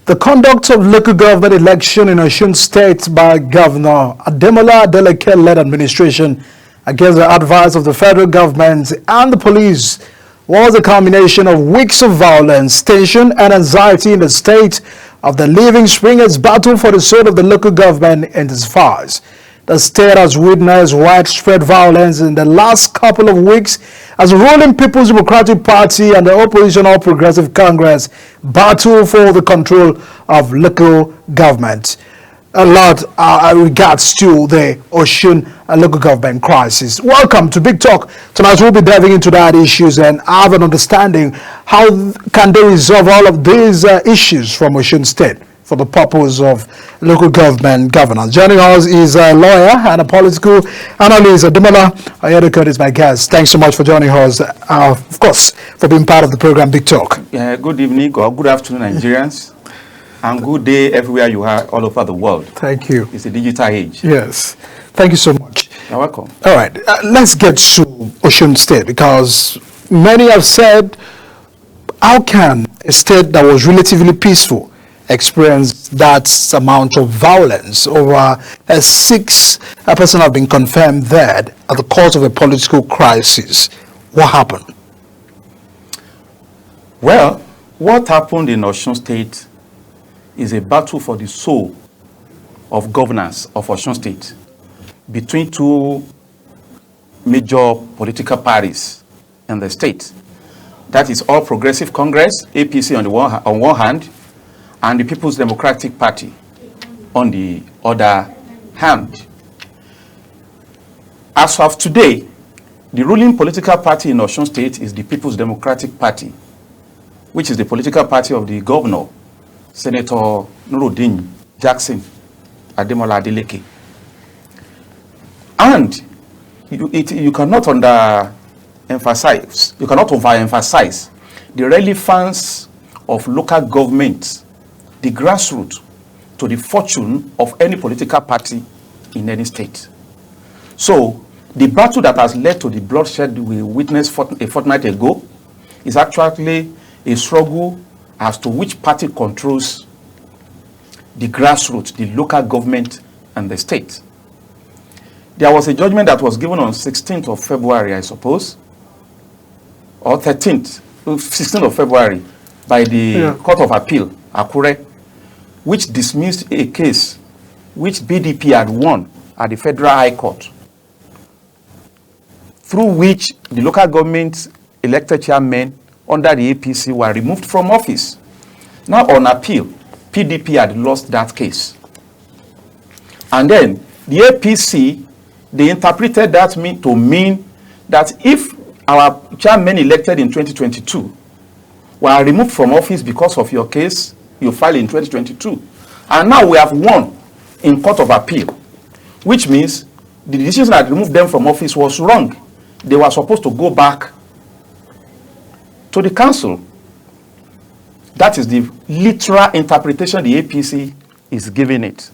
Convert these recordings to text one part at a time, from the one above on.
The conduct of local government election in Osun State by Governor Ademola Adeleke-led administration against the advice of the federal government and the police was a culmination of weeks of violence, tension, and anxiety in the state of the Living Springers battle for the soul of the local government intensifies. The state has witnessed widespread violence in the last couple of weeks as the ruling People's Democratic Party and the opposition All Progressive Congress battle for the control of local government. A lot regards to the Osun local government crisis. Welcome to Big Talk. Tonight we'll be diving into that issues and have an understanding how can they resolve all of these issues from Osun State for the purpose of local government governance. Joining us is a lawyer and a political analyst, Ademola Adeleke is my guest. Thanks so much for joining us, of course, for being part of the program Big Talk. Good evening or good afternoon, Nigerians, and good day everywhere you are all over the world. Thank you. It's a digital age. Yes. Thank you so much. You're welcome. All right. Let's get to Osun State, because many have said, how can a state that was relatively peaceful experience that amount of violence? Over 6 persons have been confirmed dead at the cause of a political crisis. What happened? Well, what happened in Osun State is a battle for the soul of governance of Osun State between two major political parties in the state. That is All Progressive Congress, APC on one hand, and the People's Democratic Party on the other hand. As of today, the ruling political party in Osun State is the People's Democratic Party, which is the political party of the governor, Senator Nuruddin Jackson Ademola Adeleke. And you cannot overemphasize the relevance of local government, the grassroots, to the fortune of any political party in any state. So the battle that has led to the bloodshed we witnessed a fortnight ago is actually a struggle as to which party controls the grassroots, the local government, and the state. There was a judgment that was given on 16th of February, I suppose, or 16th of February, by the Court of Appeal, Akure, which dismissed a case which BDP had won at the Federal High Court, through which the local government elected chairmen under the APC were removed from office. Now on appeal, PDP had lost that case. And then the APC, they interpreted that to mean that if our chairmen elected in 2022 were removed from office because of your case you filed in 2022, and now we have won in Court of Appeal, which means the decision that removed them from office was wrong. They were supposed to go back to the council. That is the literal interpretation the APC is giving it.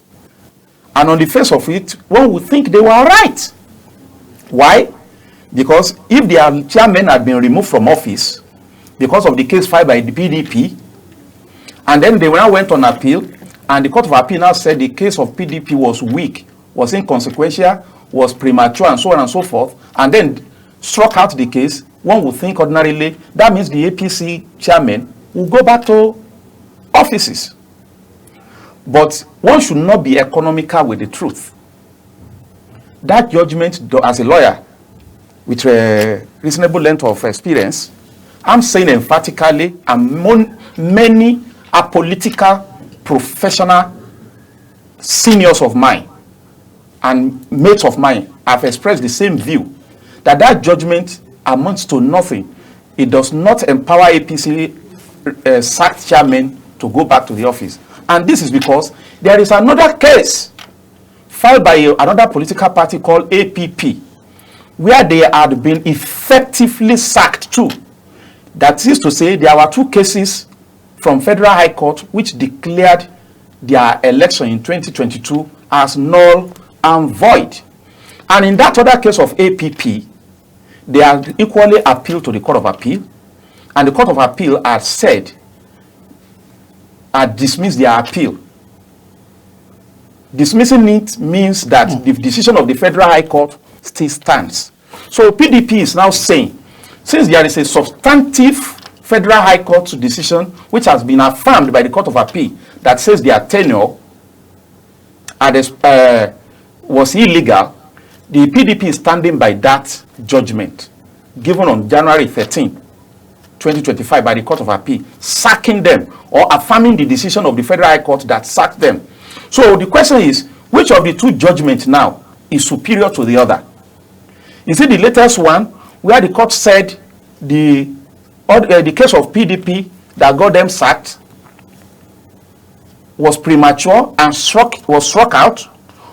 And on the face of it, one would think they were right. Why? Because if their chairman had been removed from office because of the case filed by the PDP, and then they now went on appeal, and the Court of Appeal now said the case of PDP was weak, was inconsequential, was premature, and so on and so forth, and then struck out the case, one would think ordinarily that means the APC chairman will go back to offices. But one should not be economical with the truth. That judgment, as a lawyer with a reasonable length of experience, I'm saying emphatically, and many apolitical professional seniors of mine and mates of mine have expressed the same view, that that judgment amounts to nothing. It does not empower APC sacked chairman to go back to the office. And this is because there is another case filed by another political party called APP, where they had been effectively sacked too. That is to say, there were 2 cases from Federal High Court which declared their election in 2022 as null and void. And in that other case of APP, they had equally appealed to the Court of Appeal, and the Court of Appeal had said dismiss their appeal. Dismissing it means that the decision of the Federal High Court still stands. So PDP is now saying, since there is a substantive Federal High Court decision which has been affirmed by the Court of Appeal that says their tenure was illegal, the PDP is standing by that judgment given on January 13, 2025 by the Court of Appeal, sacking them or affirming the decision of the Federal High Court that sacked them. So the question is, which of the two judgments now is superior to the other? Is it the latest one where the court said the case of PDP that got them sacked was premature and was struck out,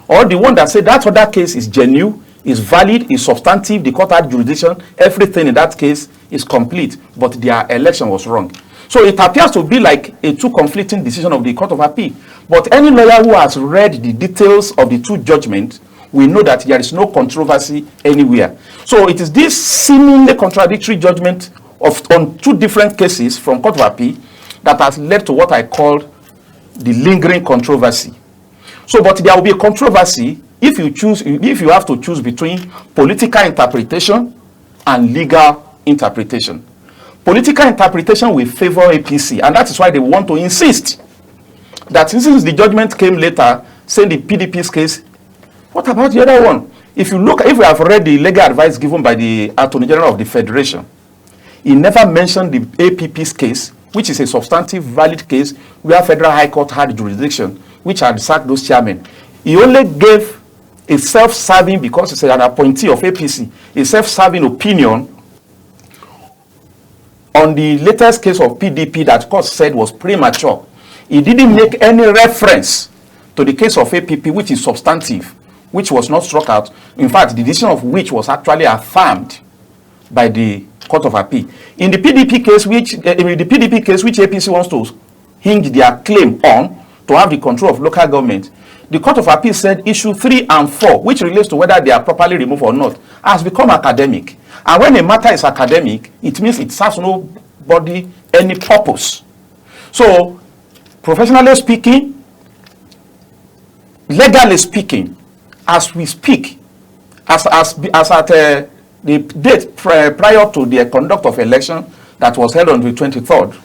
or the one that said that other case is genuine, is valid, is substantive, the court had jurisdiction, everything in that case is complete, but their election was wrong? So it appears to be like a two conflicting decision of the Court of Appeal. But any lawyer who has read the details of the two judgments will know that there is no controversy anywhere. So it is this seemingly contradictory judgment on two different cases from Court of Appeal that has led to what I call the lingering controversy. So, but there will be a controversy if you have to choose between political interpretation and legal interpretation. Political interpretation will favor APC, and that is why they want to insist that since the judgment came later, saying the PDP's case, what about the other one? If you have read the legal advice given by the Attorney General of the Federation, he never mentioned the APP's case, which is a substantive, valid case where Federal High Court had jurisdiction, which had sacked those chairmen. He only gave a self-serving, because it's an appointee of APC, a self-serving opinion on the latest case of PDP that court said was premature. He didn't make any reference to the case of APP, which is substantive, which was not struck out. In fact, the decision of which was actually affirmed by the Court of Appeal. In the PDP case, which APC wants to hinge their claim on to have the control of local government, the Court of Appeal said issue 3 and 4, which relates to whether they are properly removed or not, has become academic. And when a matter is academic, it means it serves nobody any purpose. So, professionally speaking, legally speaking, as we speak, as at the date prior to the conduct of election that was held on the 23rd,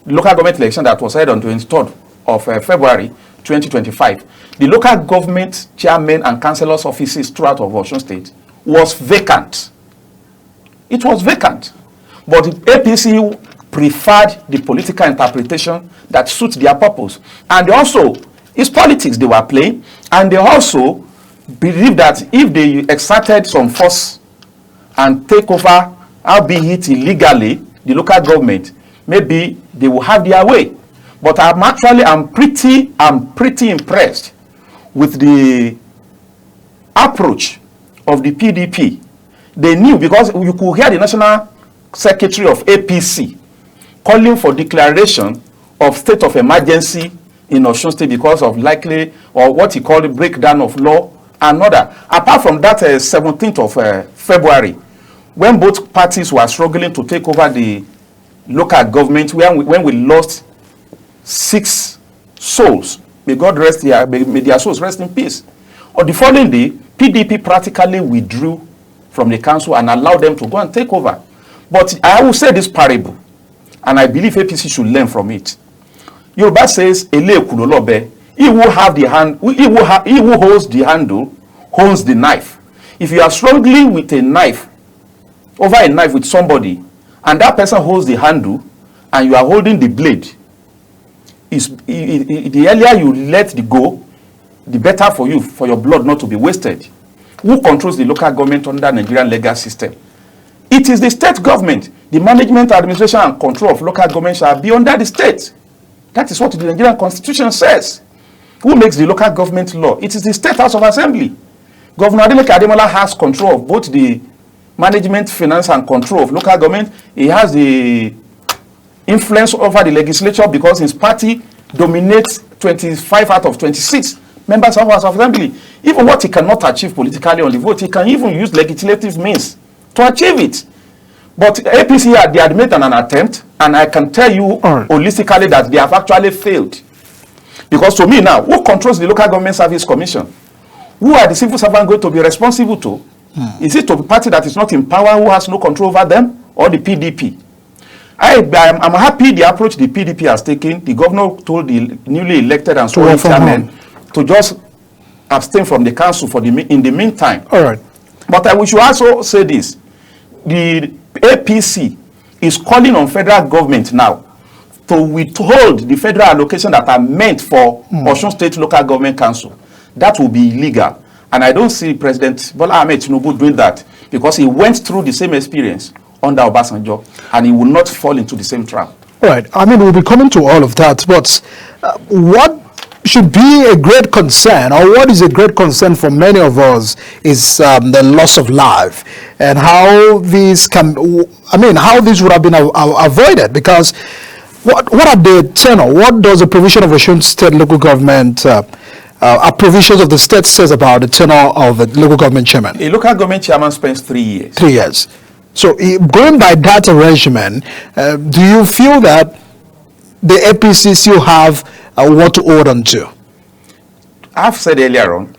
the local government election that was held on the 23rd of February 2025, the local government chairmen and councillors' offices throughout of Osun State was vacant. It was vacant. But the APC preferred the political interpretation that suits their purpose. And they also, it's politics they were playing, and they also believe that if they exerted some force and take over, albeit illegally, the local government, maybe they will have their way. But I'm pretty impressed with the approach of the PDP. They knew, because you could hear the National Secretary of APC calling for declaration of state of emergency in Osun State because of likely, or what he called, breakdown of law and order. Apart from that 17th of February, when both parties were struggling to take over the local government, when we lost 6 souls, may their souls rest in peace. On the following day, PDP practically withdrew from the council and allowed them to go and take over. But I will say this parable, and I believe APC should learn from it. Yoruba says, "Ele kunolobe." He who holds the handle holds the knife. If you are struggling with a knife, over a knife with somebody, and that person holds the handle, and you are holding the blade, the earlier you let it go, the better for you, for your blood not to be wasted. Who controls the local government under Nigerian legal system? It is the state government. The management, administration, and control of local government shall be under the state. That is what the Nigerian Constitution says. Who makes the local government law? It is the State House of Assembly. Governor Adeleke Ademola has control of both the management, finance, and control of local government. He has the influence over the legislature because his party dominates 25 out of 26 members of House of Assembly. Even what he cannot achieve politically on the vote, he can even use legislative means to achieve it. But APC had made an attempt, and I can tell you holistically that they have actually failed. Because to me now, who controls the Local Government Service Commission? Who are the civil servants going to be responsible to? Is it to the party that is not in power who has no control over them, or the PDP? I'm happy the approach the PDP has taken. The governor told the newly elected and sworn chairman to just abstain from the council in the meantime. All right. But we should also say this. The APC is calling on federal government now to withhold the federal allocation that are meant for Osun State Local Government Council. That will be illegal. And I don't see President Bola Ahmed Tinubu doing that, because he went through the same experience under Obasanjo, and he will not fall into the same trap. All right. I mean, we'll be coming to all of that, but what should be a great concern, or what is a great concern for many of us, is the loss of life, and how these how this would have been avoided. Because what are the tenor? What does the provision of Osun State local government, provisions of the state says about the tenor of the local government chairman? A local government chairman spends 3 years. 3 years. So going by that arrangement, do you feel that the APC still have what to hold on to? I've said earlier on,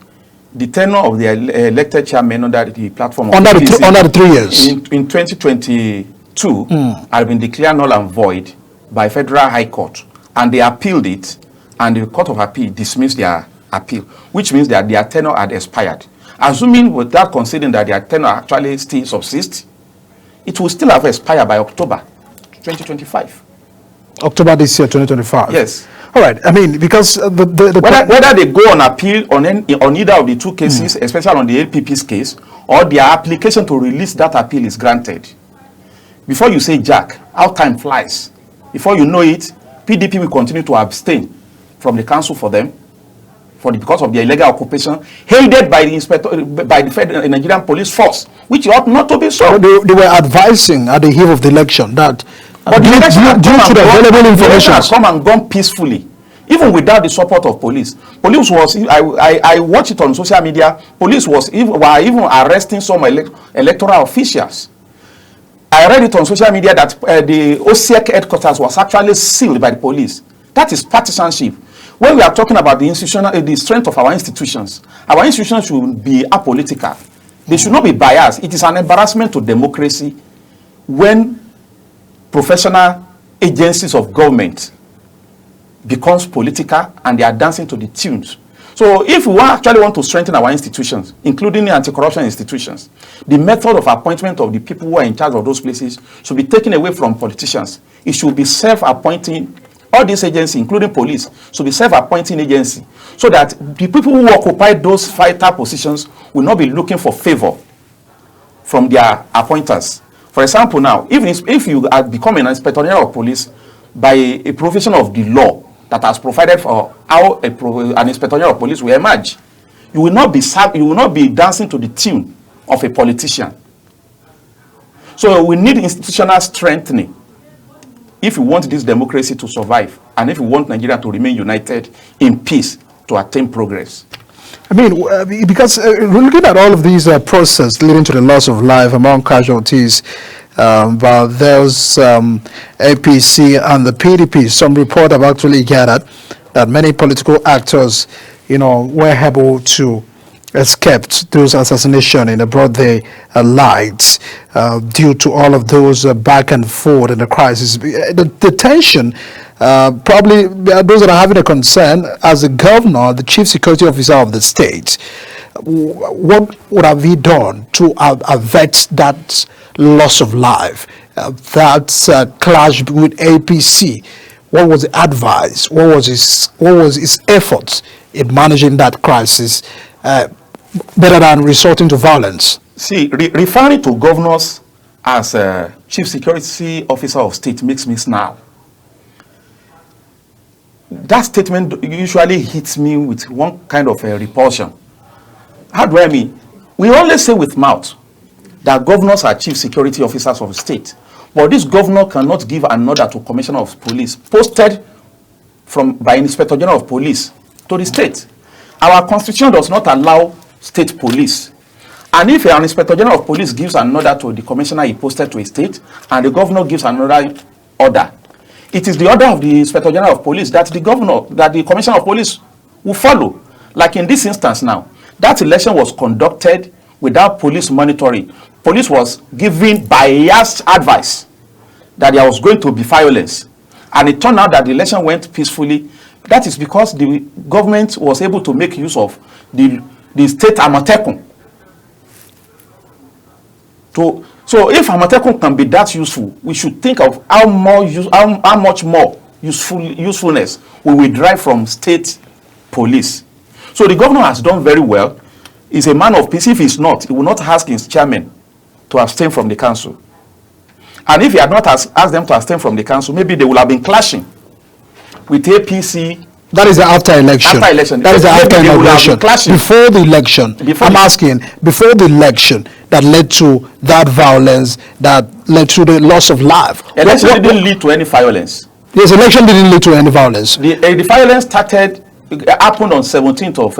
the tenure of the elected chairman under the platform of under the 3 years in 2022 have been declared null and void by Federal High Court, and they appealed it, and the Court of Appeal dismissed their appeal, which means that their tenure had expired. Assuming without considering that their tenure actually still subsists, it will still have expired by October 2025. October this year, 2025. Yes. All right. I mean, because whether they go on appeal on either of the two cases, especially on the APP's case, or their application to release that appeal is granted, before you say jack, how time flies. Before you know it, PDP will continue to abstain from the council for them, because of their illegal occupation, aided by the Federal Nigerian Police Force, which ought not to be so. They were advising at the eve of the election that, but the election due to the available information, has come and gone peacefully, even without the support of police. Police was, I watched it on social media. Police were even arresting some electoral officials. I read it on social media that the OCEC headquarters was actually sealed by the police. That is partisanship. When we are talking about the strength of our institutions should be apolitical. They should not be biased. It is an embarrassment to democracy when professional agencies of government becomes political and they are dancing to the tunes. So if we actually want to strengthen our institutions, including the anti-corruption institutions, the method of appointment of the people who are in charge of those places should be taken away from politicians. It should be self-appointing. All these agencies, including police, should be self-appointing agency, so that the people who occupy those vital positions will not be looking for favor from their appointers. For example, now, even if you are becoming an inspector general of police by a provision of the law that has provided for how an inspector general of police will emerge, you will not be dancing to the tune of a politician. So we need institutional strengthening if we want this democracy to survive, and if we want Nigeria to remain united in peace to attain progress. I mean, because looking at all of these processes leading to the loss of life among casualties, but there's APC and the PDP, some report have actually gathered that many political actors, were able to escape those assassinations in a broad day light due to all of those back and forth in the crisis. The tension, probably those that are having a concern, as the governor, the chief security officer of the state, what would have he done to avert that loss of life, that clash with APC? What was the advice? What was his efforts in managing that crisis, better than resorting to violence? See, referring to governors as chief security officer of state makes me snarl. That statement usually hits me with one kind of a repulsion. How do I mean? We always say with mouth that governors are chief security officers of the state, but this governor cannot give an order to commissioner of police posted by inspector general of police to the state. Our constitution does not allow state police And if an Inspector General of Police gives an order to the commissioner he posted to a state, and the governor gives another order, it is the order of the Inspector General of Police that the Commissioner of Police will follow. Like in this instance now, that election was conducted without police monitoring. Police was giving biased advice that there was going to be violence. And it turned out that the election went peacefully. That is because the government was able to make use of the state Amatekun. So if Amatekun can be that useful, we should think of how much more usefulness we will derive from state police. So the governor has done very well. He's a man of peace. If he's not, he will not ask his chairman to abstain from the council. And if he had not asked them to abstain from the council, maybe they would have been clashing with APC. That is the after election. After election. That is the after election. Before the election. I'm asking, before the election that led to that violence, that led to the loss of life. Election didn't lead to any violence. Yes, election didn't lead to any violence. The violence happened on 17th of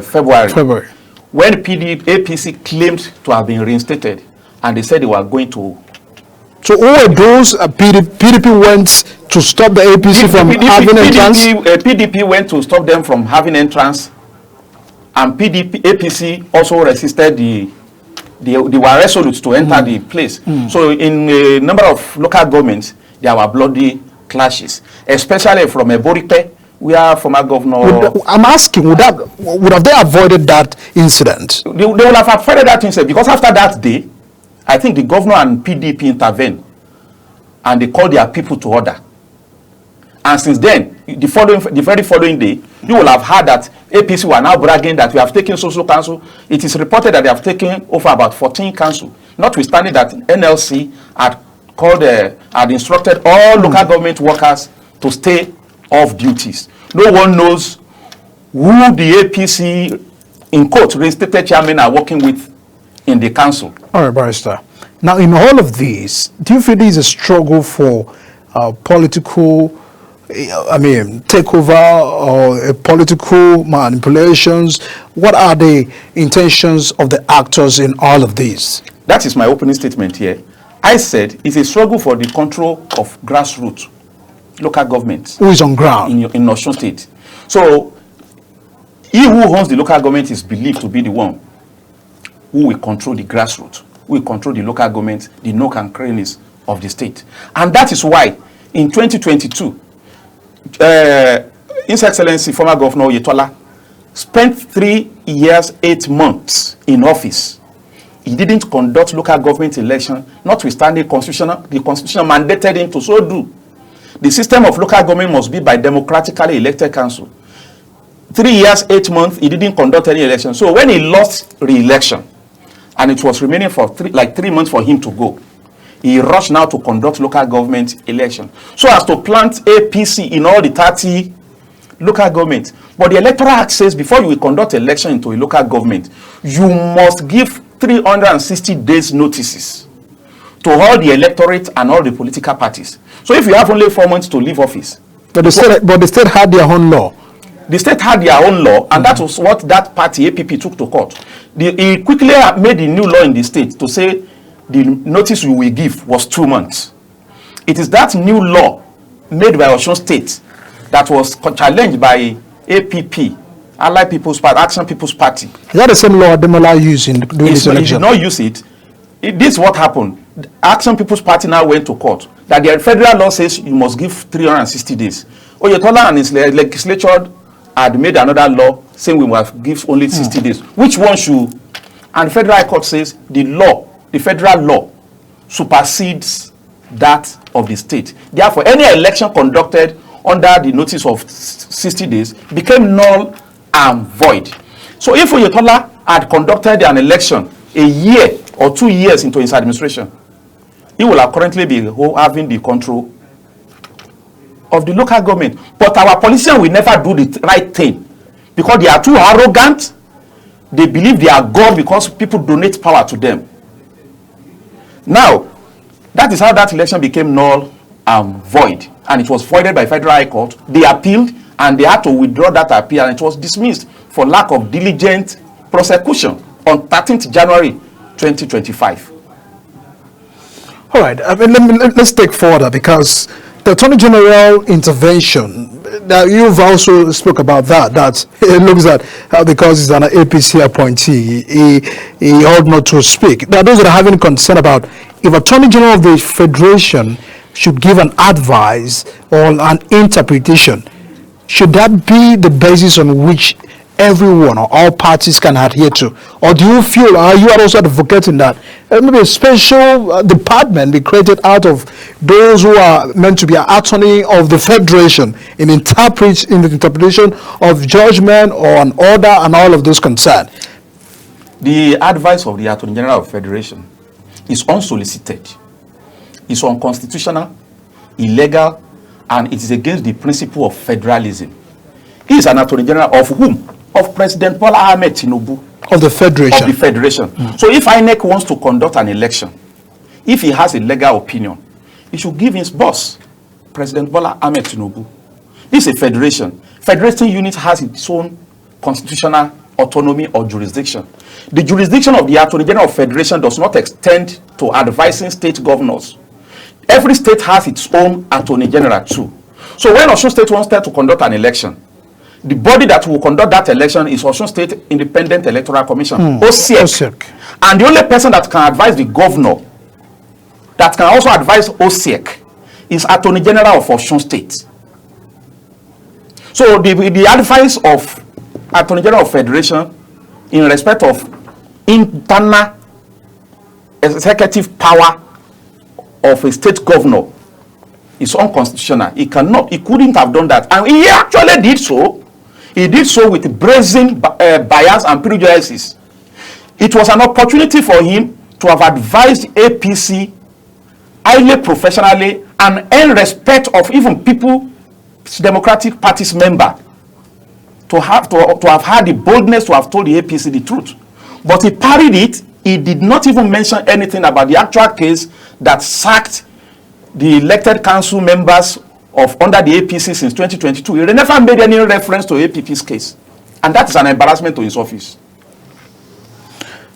February. When APC claimed to have been reinstated, and they said they were going to. So who were those PDP went to stop the APC from having entrance? PDP went to stop them from having entrance, and APC also resisted they were resolute to enter the place. So in a number of local governments, there were bloody clashes, especially from Eboripe, where former governor. I'm asking, would have they avoided that incident? They would have avoided that incident, because after that day, I think the governor and PDP intervened, and they called their people to order. And since then, the very following day, you will have heard that APC were now bragging that we have taken social council. It is reported that they have taken over about 14 council, notwithstanding that NLC had instructed all local government workers to stay off duties. No one knows who the APC, in quote, reinstated chairmen are working with in the council. All right, Barrister. Now, in all of these, do you feel there is a struggle for political, takeover or political manipulations? What are the intentions of the actors in all of these? That is my opening statement here. I said it's a struggle for the control of grassroots local governments. Who is on ground? In Osun State. So, he who owns the local government is believed to be the one who will control the grassroots, who will control the local government, the nook and crannies of the state. And that is why, in 2022, His Excellency, former Governor Oyetola, spent 3 years, 8 months in office. He didn't conduct local government election, notwithstanding the constitution mandated him to so do. The system of local government must be by democratically elected council. 3 years, 8 months, he didn't conduct any election. So when he lost re-election, and it was remaining for 3 months for him to go, he rushed now to conduct local government election, so as to plant APC in all the 30 local governments. But the Electoral Act says before you will conduct election into a local government, you must give 360 days notices to all the electorate and all the political parties. So if you have only 4 months to leave office. But the state had their own law. The state had their own law, and that was what that party, APP, took to court. He quickly made a new law in the state to say the notice you will give was 2 months. It is that new law made by Osun State that was challenged by APP, Allied People's Party, Action People's Party. Is that the same law Ademola used in doing this election? He did not use it. This is what happened. Action People's Party now went to court that the federal law says you must give 360 days. Oyetola and his legislature had made another law saying we must give only 60 days. Which one should? And the federal court says the federal law supersedes that of the state. Therefore, any election conducted under the notice of 60 days became null and void. So if Oyetola had conducted an election a year or 2 years into his administration, he will currently be having the control of the local government. But our politicians will never do the right thing because they are too arrogant. They believe they are God because people donate power to them. Now, that is how that election became null and void. And it was voided by Federal High Court. They appealed and they had to withdraw that appeal, and it was dismissed for lack of diligent prosecution. on 13th January 2025. All right, I mean, let's take further, because the Attorney General intervention, now you've also spoke about that it looks at because he's an APC appointee, he ought not to speak. Now, those that are having concern about if Attorney General of the Federation should give an advice or an interpretation, should that be the basis on which everyone or all parties can adhere to? Or do you feel, are you also advocating that maybe a special department be created out of those who are meant to be an attorney of the Federation in the interpretation of judgment or an order and all of those concerned? The advice of the Attorney General of Federation is unsolicited, is unconstitutional, illegal, and it is against the principle of federalism. He is an Attorney General of whom? Of President Bola Ahmed Tinubu. Of the Federation. Of the Federation. So if INEC wants to conduct an election, if he has a legal opinion, he should give his boss, President Bola Ahmed Tinubu. This is a federation. Federating unit has its own constitutional autonomy or jurisdiction. The jurisdiction of the Attorney General of Federation does not extend to advising state governors. Every state has its own Attorney General too. So when Osun State wants to conduct an election, the body that will conduct that election is Osun State Independent Electoral Commission, OSEC. And the only person that can advise the governor, that can also advise OSEC, is Attorney General of Osun State. So the advice of Attorney General of Federation in respect of internal executive power of a state governor is unconstitutional. He couldn't have done that. And he actually did so. He did so with brazen bias and prejudices. It was an opportunity for him to have advised APC highly professionally and earn respect of even People's Democratic Party's member to have had the boldness to have told the APC the truth. But he parried it. He did not even mention anything about the actual case that sacked the elected council members of under the APC since 2022. He never made any reference to APP's case. And that is an embarrassment to his office.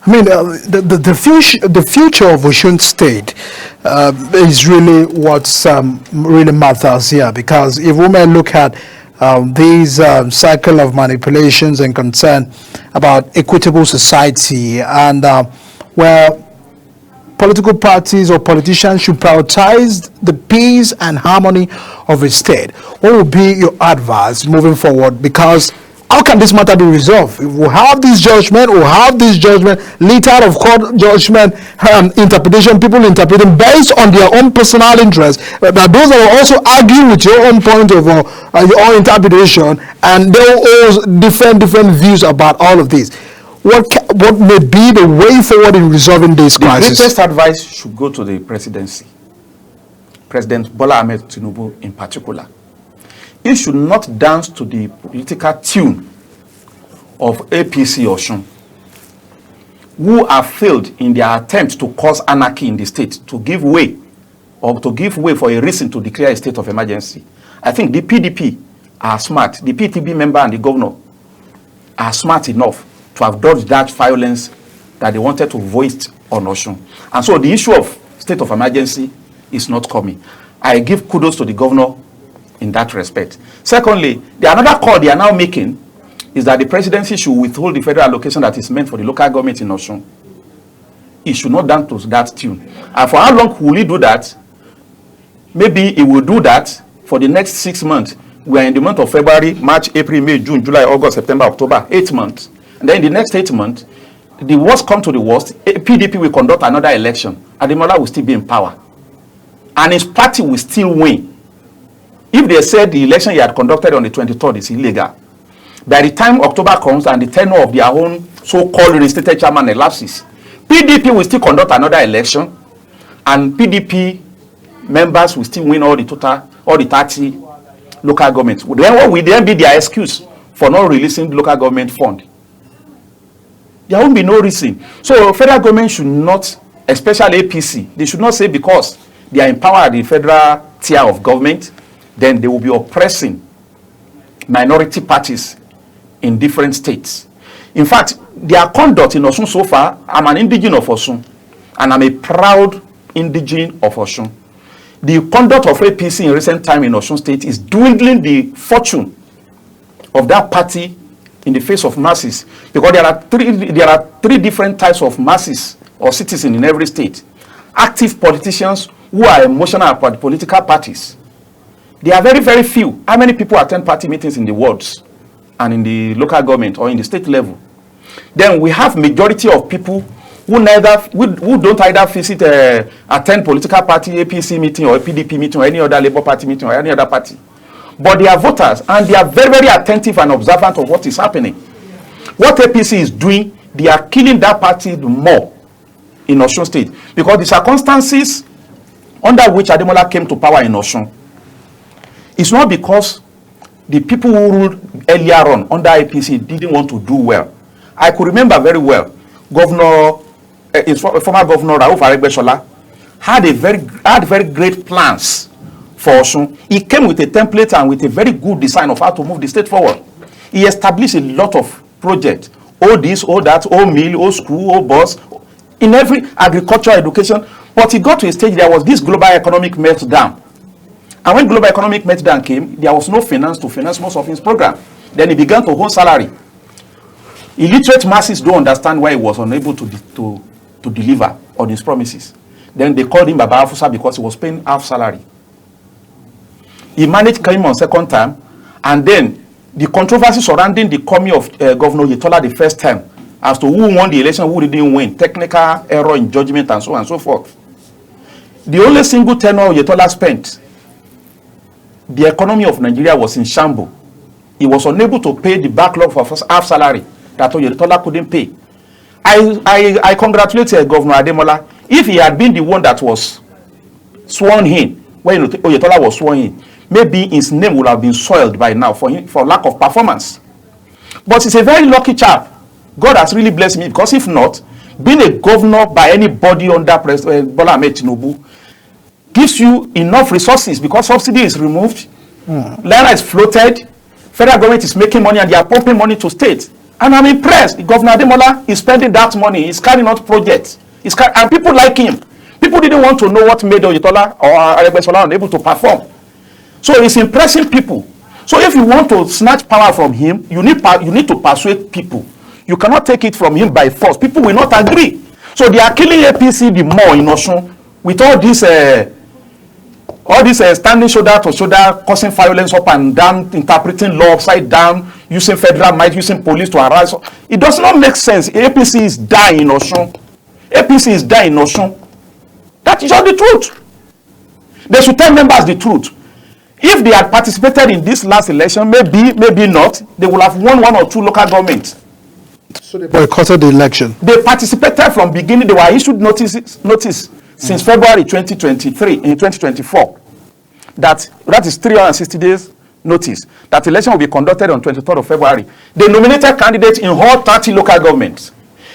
I mean, the future of Osun State is really what's really matters here, because if we may look at these cycle of manipulations and concern about equitable society and where political parties or politicians should prioritize the peace and harmony of a state, what will be your advice moving forward? Because how can this matter be resolved? If we have this judgment, letter of court judgment, interpretation, people interpreting based on their own personal interests, but those that will also argue with your own point of your own interpretation, and they will all different views about all of this. What may be the way forward in resolving this crisis? The greatest advice should go to the presidency, President Bola Ahmed Tinubu in particular. He should not dance to the political tune of APC Osun, who have failed in their attempt to cause anarchy in the state, to give way for a reason to declare a state of emergency. I think the PDP are smart. The PTB member and the governor are smart enough to have dodged that violence that they wanted to voice on Osun. And so the issue of state of emergency is not coming. I give kudos to the governor in that respect. Secondly, another call they are now making is that the presidency should withhold the federal allocation that is meant for the local government in Osun. It should not dance to that tune. And for how long will he do that? Maybe he will do that for the next 6 months. We are in the month of February, March, April, May, June, July, August, September, October, 8 months. And then in the next 8 months, the worst come to the worst, PDP will conduct another election. Ademola will still be in power. And his party will still win. If they said the election he had conducted on the 23rd is illegal, by the time October comes and the tenure of their own so-called reinstated chairman elapses, PDP will still conduct another election, and PDP members will still win all the 30 local governments. Then what will then be their excuse for not releasing the local government fund? There won't be no reason. So federal government should not, especially APC, they should not say because they are in power at the federal tier of government, then they will be oppressing minority parties in different states. In fact, their conduct in Osun so far, I'm an indigene of Osun, and I'm a proud indigene of Osun. The conduct of APC in recent time in Osun State is dwindling the fortune of that party in the face of masses, because there are three different types of masses or citizens in every state. Active politicians who are emotional about political parties. They are very, very few. How many people attend party meetings in the wards and in the local government or in the state level? Then we have majority of people who don't either visit, attend political party, APC meeting or PDP meeting or any other Labour Party meeting or any other party. But they are voters, and they are very, very attentive and observant of what is happening. What APC is doing, they are killing that party more in Osun State, because the circumstances under which Ademola came to power in Osun, it's not because the people who ruled earlier on under APC didn't want to do well. I could remember very well, former Governor Rauf Aregbesola had very great plans for Osun. He came with a template and with a very good design of how to move the state forward. He established a lot of projects, all this, all that, all mill, all school, all bus, in every agricultural education. But he got to a stage, there was this global economic meltdown. And when global economic meltdown came, there was no finance to finance most of his program. Then he began to hold salary. Illiterate masses don't understand why he was unable to deliver on his promises. Then they called him Baba Afusa because he was paying half salary. He managed came on second time, and then the controversy surrounding the coming of Governor Oyetola the first time, as to who won the election, who didn't win, technical error in judgment, and so on and so forth. The only single tenure Oyetola spent, the economy of Nigeria was in shambles. He was unable to pay the backlog for half salary that Oyetola couldn't pay. I congratulate Governor Ademola. If he had been the one that was sworn in, when Oyetola was sworn in, maybe his name would have been soiled by now for lack of performance. But he's a very lucky chap. God has really blessed me, because if not, being a governor by anybody under President Bola Ahmed Tinubu gives you enough resources, because subsidy is removed, Naira is floated, federal government is making money, and they are pumping money to states. And I'm impressed. Governor Ademola is spending that money. He's carrying out projects. And people like him. People didn't want to know what made Oyetola or Aregbesola unable to perform. So it's impressing people. So if you want to snatch power from him, you need to persuade people. You cannot take it from him by force. People will not agree. So they are killing APC the more in Osun with all this standing shoulder to shoulder, causing violence up and down, interpreting law upside down, using federal might, using police to harass. It does not make sense. APC is dying in Osun. APC is dying in Osun. That is all the truth. They should tell members the truth. If they had participated in this last election, maybe not, they would have won 1 or 2 local governments. So they boycotted the election. They participated from beginning. They were issued notice since February 2023 in 2024. That is 360 days notice that election will be conducted on 23rd of February. They nominated candidates in all 30 local governments.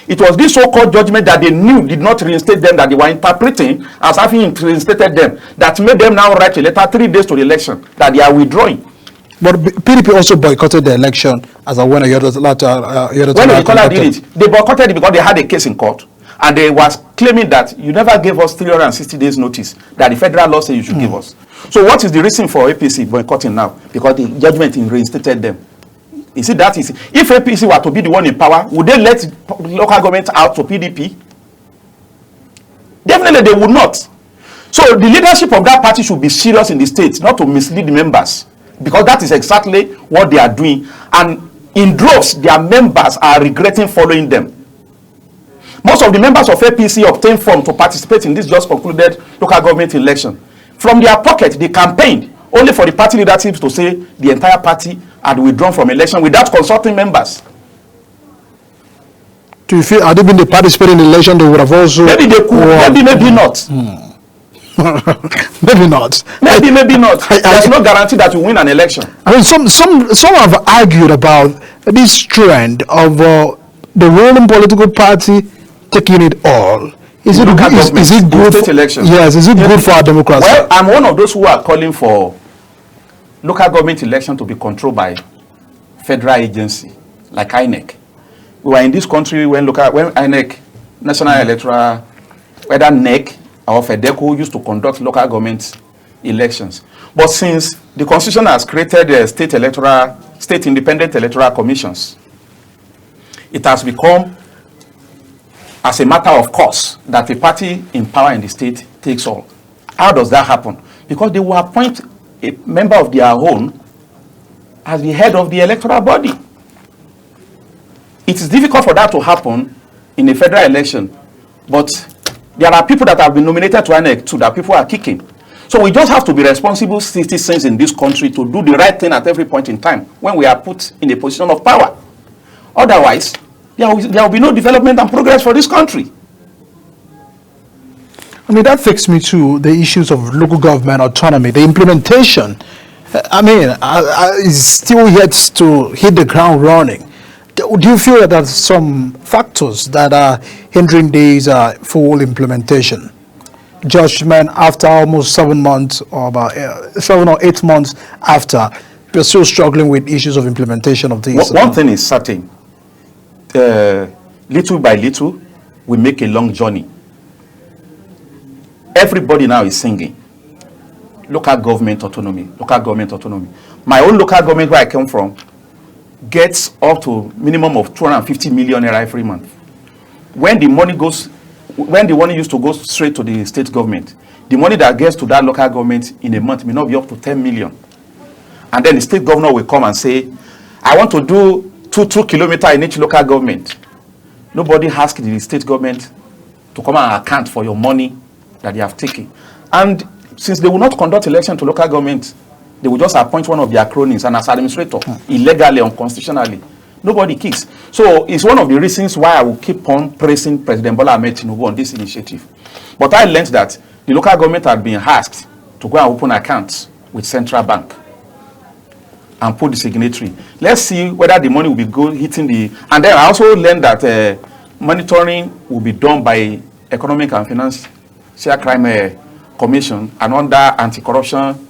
It was this so-called judgment that they knew did not reinstate them, that they were interpreting as having reinstated them, that made them now write a letter 3 days to the election that they are withdrawing. But PDP also boycotted the election as when Oyetola did it. They boycotted it because they had a case in court, and they was claiming that you never gave us 360 days notice that the federal law says you should give us. So what is the reason for APC boycotting now? Because the judgment reinstated them. Is it that easy? If APC were to be the one in power, would they let local government out to PDP? Definitely they would not. So the leadership of that party should be serious in the state, not to mislead the members, because that is exactly what they are doing. And in droves, their members are regretting following them. Most of the members of APC obtained form to participate in this just concluded local government election. From their pocket, they campaigned only for the party leadership to say the entire party had withdrawn from election without consulting members. Do you feel, had they been the participating in the election, they would have also... Maybe they could, maybe not. Maybe not. Maybe not. There's no guarantee that you win an election. I mean, some have argued about this trend of the ruling political party taking it all. Is it good state elections? Yes, is it good for our democracy? Well, I'm one of those who are calling for local government election to be controlled by federal agency like INEC. We were in this country when INEC, National Electoral, whether NEC or FEDECO used to conduct local government elections. But since the Constitution has created state independent electoral commissions, it has become as a matter of course that the party in power in the state takes all. How does that happen? Because they will appoint a member of their own as the head of the electoral body. It is difficult for that to happen in a federal election, but there are people that have been nominated to INEC too that people are kicking. So we just have to be responsible citizens in this country to do the right thing at every point in time when we are put in a position of power. Otherwise, there will be no development and progress for this country. I mean, that takes me to the issues of local government autonomy, the implementation. I mean, is still yet to hit the ground running. Do you feel that there's some factors that are hindering these full implementation? Judgment after almost 7 months, or about 7 or 8 months after, we're still struggling with issues of implementation of these. One thing is certain. Little by little, we make a long journey. Everybody now is singing local government autonomy, local government autonomy. My own local government where I come from gets up to minimum of 250 million naira every month. When the money used to go straight to the state government, the money that gets to that local government in a month may not be up to 10 million. And then the state governor will come and say, I want to do 2 kilometers in each local government. Nobody asked the state government to come and account for your money that they have taken. And since they will not conduct election to local government, they will just appoint one of their cronies and as administrator, illegally, unconstitutionally. Nobody kicks. So it's one of the reasons why I will keep on praising President Bola Ahmed Tinubu on this initiative. But I learned that the local government had been asked to go and open accounts with Central Bank and put the signatory. Let's see whether the money will be hitting the... And then I also learned that monitoring will be done by Economic and Financial Crime Commission and under Anti-Corruption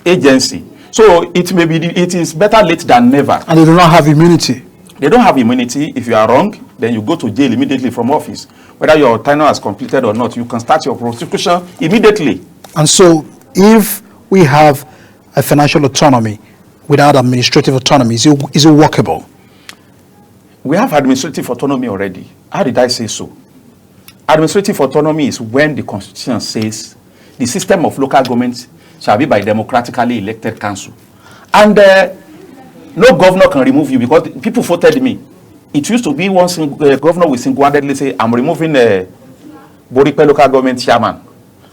Agency. So it is better late than never. And they do not have immunity. They don't have immunity. If you are wrong, then you go to jail immediately from office. Whether your tenure has completed or not, you can start your prosecution immediately. And so if we have a financial autonomy without administrative autonomy, is it workable? We have administrative autonomy already. How did I say so? Administrative autonomy is when the Constitution says the system of local government shall be by democratically elected council. And no governor can remove you because people voted me. It used to be one governor will single-handedly say, I'm removing Boripe local government chairman.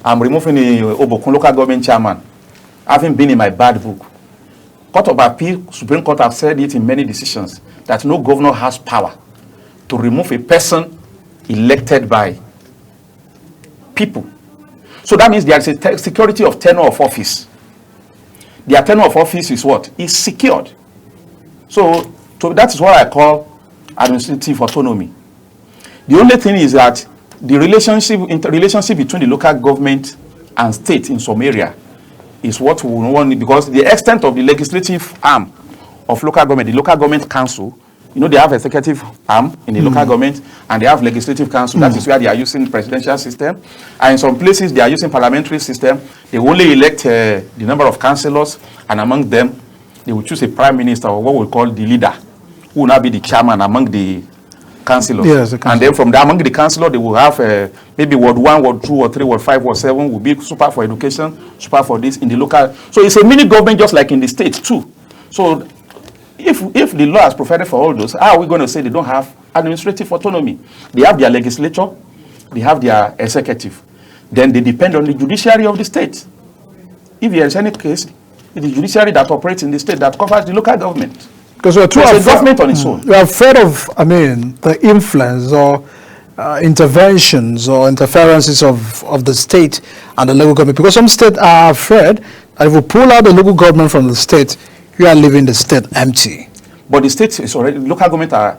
I'm removing the Obokun local government chairman. Having been in my bad book. Court of Appeal, Supreme Court have said it in many decisions that no governor has power to remove a person elected by people. So that means there is a security of tenure of office. Their tenure of office is what? Is secured. So that is what I call administrative autonomy. The only thing is that the relationship between the local government and state in some area is what we want, because the extent of the legislative arm of local government, the local government council, you know, they have executive arm in the local government and they have legislative council. That is where they are using presidential system. And in some places they are using parliamentary system. They only elect the number of councillors, and among them they will choose a prime minister, or what we call the leader, who will now be the chairman among the councillors. Yes, and then from there, among the councillors, they will have maybe Ward 1, Ward 2, Ward 3, Ward 5, Ward 7 will be super for education, super for this in the local. So it's a mini government just like in the state too. So if the law has provided for all those, how are we going to say they don't have administrative autonomy? They have their legislature, they have their executive. Then they depend on the judiciary of the state. If there is any case, it is the judiciary that operates in the state that covers the local government. Because we're too afraid, government on its own. We're afraid of, the influence or interventions or interferences of the state and the local government. Because some states are afraid that if we pull out the local government from the state, you are leaving the state empty. But the state is already, local government are,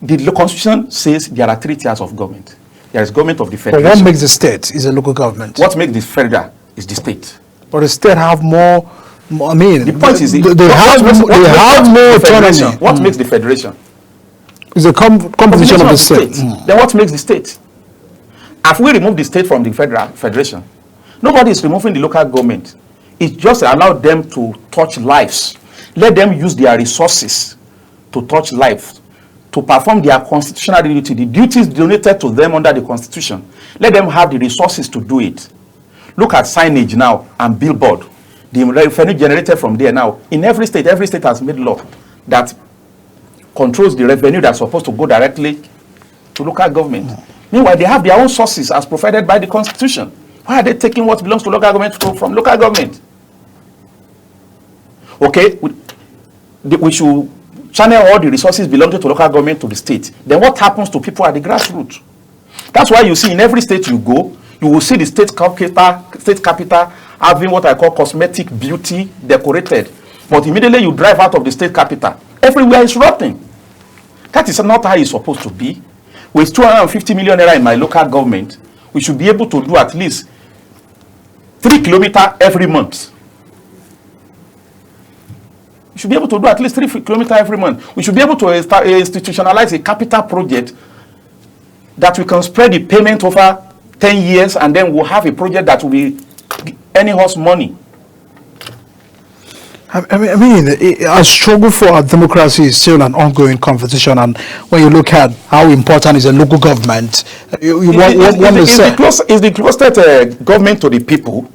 the Constitution says there are 3 tiers of government. There is government of the federation. But what makes the state is a local government. What makes the federal is the state. But the state have more, the point is, they have more autonomy. What makes the federation? It's a composition of the state. Then what makes the state? If we remove the state from the federation, nobody is removing the local government. It just allowed them to touch lives. Let them use their resources to touch lives, to perform their constitutional duty, the duties donated to them under the Constitution. Let them have the resources to do it. Look at signage now and billboard. The revenue generated from there now, in every state has made law that controls the revenue that's supposed to go directly to local government. Meanwhile, they have their own sources as provided by the Constitution. Why are they taking what belongs to local government from local government? Okay, we should channel all the resources belonging to local government to the state. Then what happens to people at the grassroots? That's why you see in every state you go, you will see the state capital having what I call cosmetic beauty decorated. But immediately you drive out of the state capital, everywhere is rotting. That is not how it's supposed to be. With 250 million naira in my local government, we should be able to do at least 3 kilometers every month. We should be able to do at least 3 kilometers every month. We should be able to institutionalize a capital project that we can spread the payment over 10 years, and then we'll have a project that will be earning us money. I mean, a struggle for our democracy is still an ongoing conversation, and when you look at how important is a local government, it's the closest government to the people,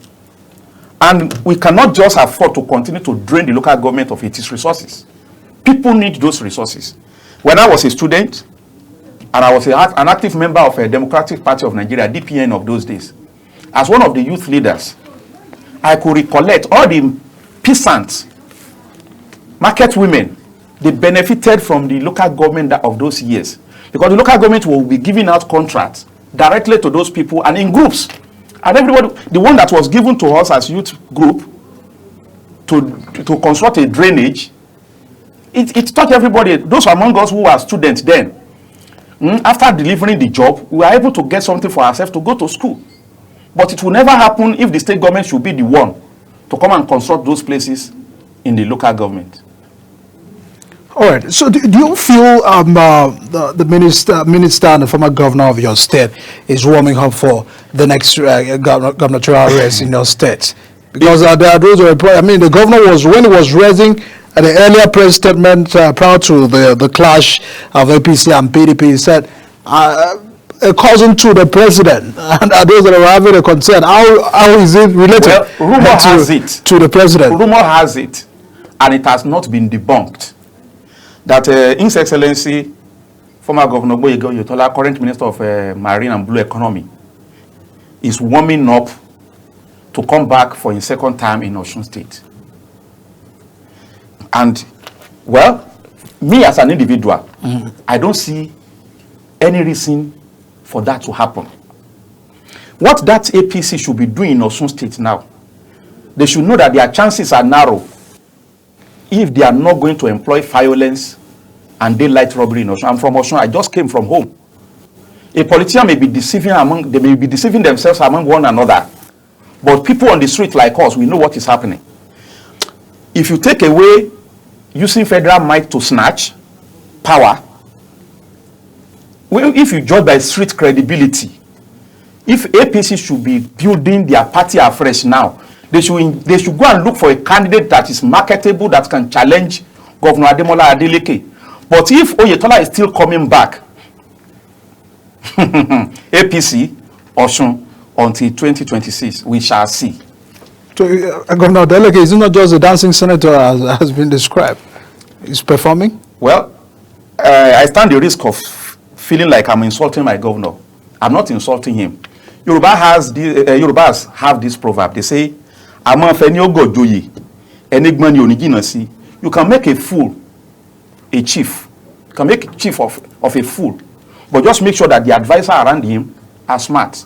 and we cannot just afford to continue to drain the local government of its resources. People need those resources. When I was a student, and I was an active member of a Democratic Party of Nigeria, DPN of those days, as one of the youth leaders, I could recollect all the peasants, market women, they benefited from the local government of those years, because the local government will be giving out contracts directly to those people and in groups. And everybody, the one that was given to us as youth group to construct a drainage, it touched everybody. Those among us who were students then, after delivering the job, we were able to get something for ourselves to go to school. But it will never happen if the state government should be the one to come and construct those places in the local government. All right. So do you feel the minister and the former governor of your state is warming up for the next gubernatorial race in your state? Because there are those who are, I mean, the governor was, when he was raising the earlier press statement prior to the clash of APC and PDP, he said, a cousin to the president, and those that are having a concern, how is it related? Well, rumor has it to the president? Rumor has it, and it has not been debunked, that His Excellency, former Governor Gboyega Oyetola, current Minister of Marine and Blue Economy, is warming up to come back for his second time in Osun State. And, well, me as an individual, I don't see any reason for that to happen. What that APC should be doing in Osun State now, they should know that their chances are narrow if they are not going to employ violence and daylight robbery in Osun. I'm from Osun. I just came from home. A politician may be deceiving themselves among one another, but people on the street like us, we know what is happening. If you take away using federal might to snatch power, if you judge by street credibility, if APC should be building their party afresh now, they should go and look for a candidate that is marketable, that can challenge Governor Ademola Adeleke. But if Oyetola is still coming back, APC, Osun, until 2026, we shall see. So, Governor Adeleke is not just a dancing senator as has been described. He's performing? Well, I stand the risk of feeling like I'm insulting my governor. I'm not insulting him. Yorubas have this proverb. They say, you can make a fool a chief. You can make a chief of a fool. But just make sure that the advisor around him are smart.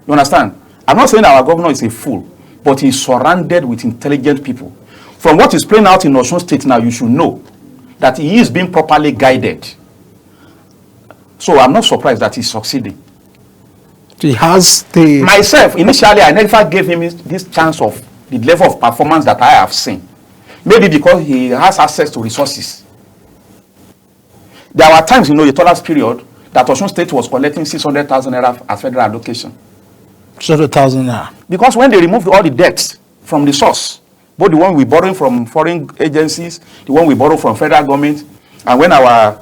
You understand? I'm not saying our governor is a fool, but he's surrounded with intelligent people. From what is playing out in Osun State now, you should know that he is being properly guided. So I'm not surprised that he's succeeding. He has the... Myself, initially, I never gave him this chance of the level of performance that I have seen. Maybe because he has access to resources. There were times, the tolerance period, that Osun State was collecting 600,000 naira as federal allocation. 600,000 naira. Because when they removed all the debts from the source, both the one we borrowing from foreign agencies, the one we borrow from federal government, and when our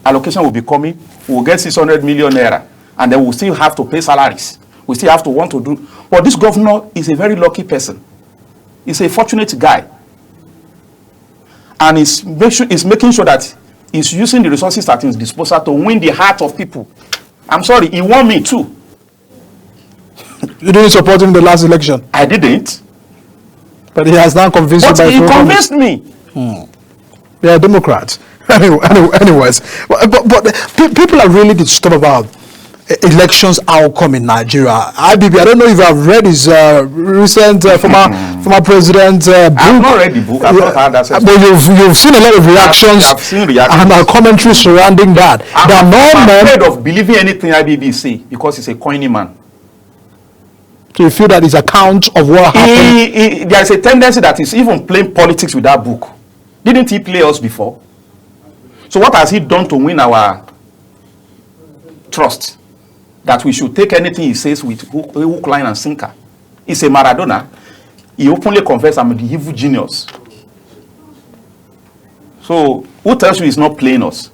allocation will be coming, we will get 600 million naira, and then we'll still have to pay salaries. We still have to want to do. But this governor is a very lucky person. He's a fortunate guy. And he's making sure that he's using the resources at his disposal to win the heart of people. I'm sorry, he won me too. You didn't support him in the last election? I didn't. But he has now convinced But you by he programs. convinced me. They are Democrats. Anyways, but people are really disturbed about elections outcome in Nigeria. IBB, I don't know if you have read his recent former president book. I've not read the book. I've not had access. But you've seen a lot of reactions. I've seen reactions. And a commentary surrounding that. I'm afraid of believing anything IBB say because he's a coiny man. So you feel that his account of what happened? There is a tendency that he's even playing politics with that book. Didn't he play us before? So what has he done to win our trust? That we should take anything he says with hook, line, and sinker. He's a Maradona. He openly confessed, I'm the evil genius. So who tells you he's not playing us?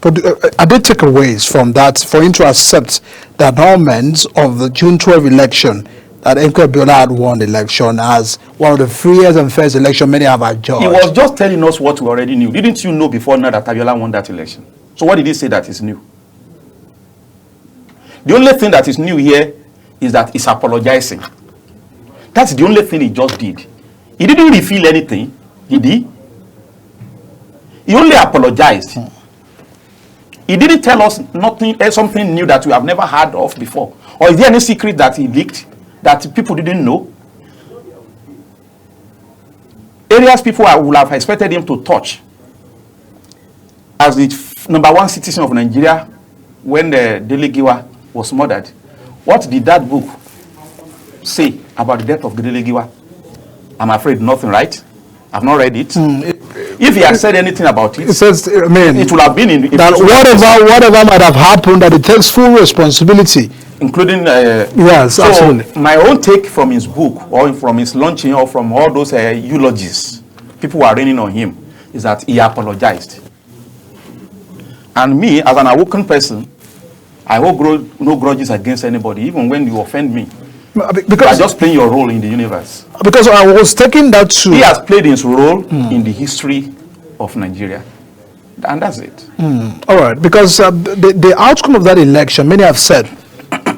But are there takeaways from that for him to accept the annulment of the June 12 election that MK Abiola had won the election as one of the freest and fairest election many have adjudged? He was just telling us what we already knew. Didn't you know before now that Abiola won that election? So what did he say that is new? The only thing that is new here is that he's apologizing. That's the only thing he just did. He didn't reveal anything, did he? He only apologized. He didn't tell us something new that we have never heard of before. Or is there any secret that he leaked that people didn't know? Areas people would have expected him to touch. As the #1 citizen of Nigeria when the Dele Giwa was murdered. What did that book say about the death of Dele Giwa? I'm afraid nothing, right? I've not read it. If he had said anything about it, it says, I mean, it would have been in that whatever might have happened, that it takes full responsibility. Including yes, so absolutely. My own take from his book or from his launching or from all those eulogies people were raining on him is that he apologized. And me, as an awoken person, I hold no grudges against anybody, even when you offend me. Because you are just playing your role in the universe. Because I was taking that to... He has played his role in the history of Nigeria. And that's it. All right. Because the outcome of that election, many have said,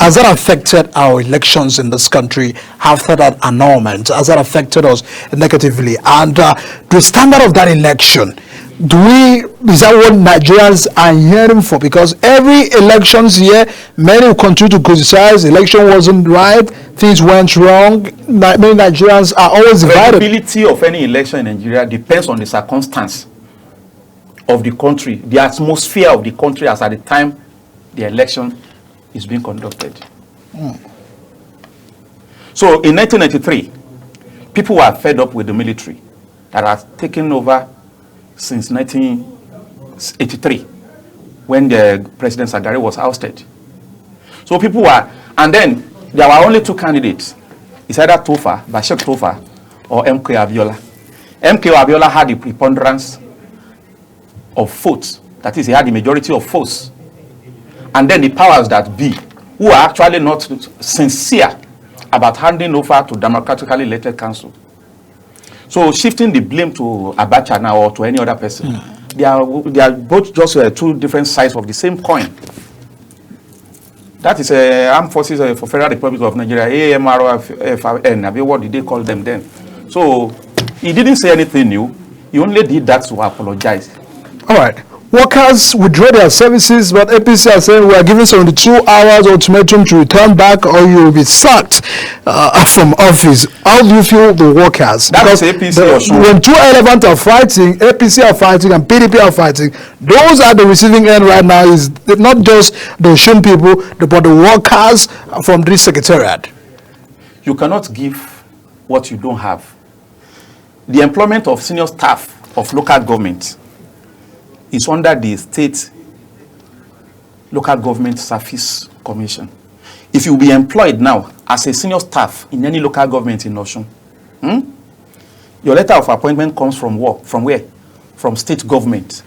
has that affected our elections in this country after that annulment? Has that affected us negatively? And the standard of that election, is that what Nigerians are yearning for? Because every elections here, many will continue to criticize, the election wasn't right, things went wrong. Many Nigerians are always divided. The credibility of any election in Nigeria depends on the circumstance of the country, the atmosphere of the country as at the time the election is being conducted. So in 1993, people were fed up with the military that has taken over since 1983, when the President Shagari was ousted. So people were, and then there were only two candidates. It's either Bashir Tofa, or MK Abiola. MK Abiola had the preponderance of votes. That is, he had the majority of votes. And then the powers that be, who are actually not sincere about handing over to democratically elected council. So shifting the blame to Abacha now or to any other person, they are both just two different sides of the same coin. That is Armed Forces for Federal Republic of Nigeria, AMROFN, what did they call them then? So he didn't say anything new. He only did that to apologize. All right. Workers withdraw their services, but APC are saying we are giving 72 hours ultimatum to return back or you will be sacked from office. How do you feel the workers? That's APC when two elements are fighting, APC are fighting and PDP are fighting, those at the receiving end right now is not just the Osun people, but the workers from this secretariat. You cannot give what you don't have. The employment of senior staff of local government is under the State Local Government Service Commission. If you be employed now as a senior staff in any local government in Osun, your letter of appointment comes from what? From where? From state government.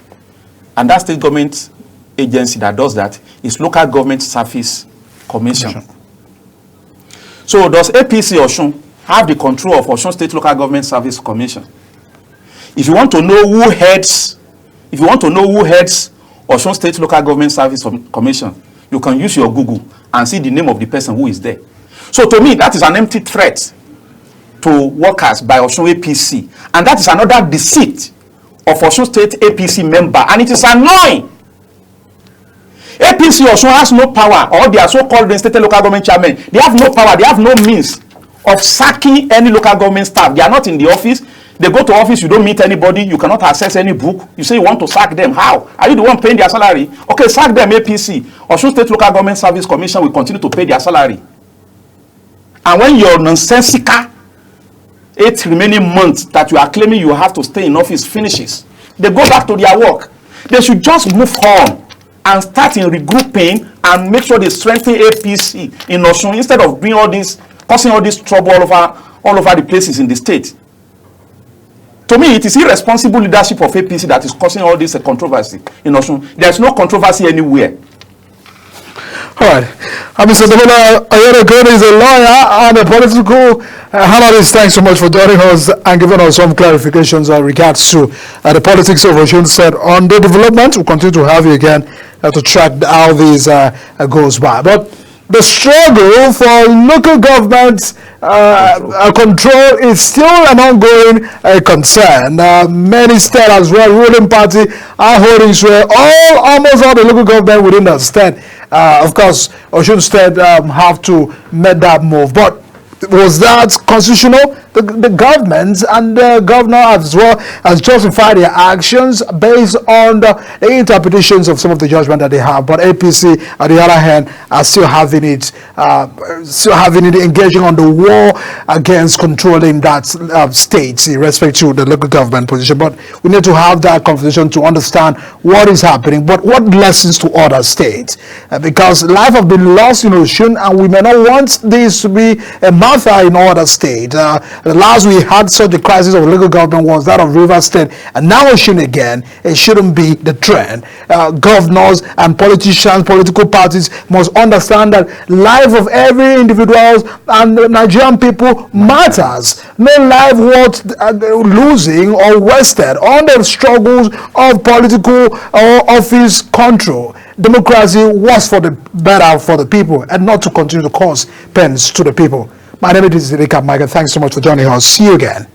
And that state government agency that does that is Local Government Service Commission. So does APC Osun have the control of Osun State Local Government Service Commission? If you want to know who heads Osun State Local Government Service Commission, you can use your Google and see the name of the person who is there. So to me, that is an empty threat to workers by Osun APC. And that is another deceit of Osun State APC member. And it is annoying. APC Osun has no power, or their so-called state local government chairmen, they have no power, they have no means of sacking any local government staff. They are not in the office. They go to office, you don't meet anybody, you cannot access any book. You say you want to sack them. How? Are you the one paying their salary? Okay, sack them, APC. Osun State Local Government Service Commission will continue to pay their salary. And when your nonsensical 8 remaining months that you are claiming you have to stay in office finishes, they go back to their work. They should just move on and start in regrouping and make sure they strengthen APC in Osun instead of doing all this, causing all this trouble all over the places in the state. To me, it is irresponsible leadership of APC that is causing all this controversy in Osun. There is no controversy anywhere. All right. Mr. Demola Oyedegun is a lawyer and a political analyst. Thanks so much for joining us and giving us some clarifications in regards to the politics of Osun State. On the development, we'll continue to have you again to track how this goes by. But the struggle for local government control is still an ongoing concern. Many states as well, ruling party are holding sway. Almost all the local government within the state. Of course, Osun State have to make that move. But was that constitutional? The government and the governor as well has justified their actions based on the interpretations of some of the judgment that they have. But APC, on the other hand, are still having it engaging on the war against controlling that state in respect to the local government position. But we need to have that conversation to understand what is happening, but what lessons to other states. Because life has been lost in Osun, and we may not want this to be a matter in other states. The last we had such a crisis of local government was that of Rivers State, and now Osun again. It shouldn't be the trend. Governors and politicians, political parties must understand that life of every individual and the Nigerian people matters. No life worth losing or wasted on the struggles of political or office control. Democracy was for the better for the people and not to continue to cause pains to the people. My name is Recap Michael. Thanks so much for joining us. See you again.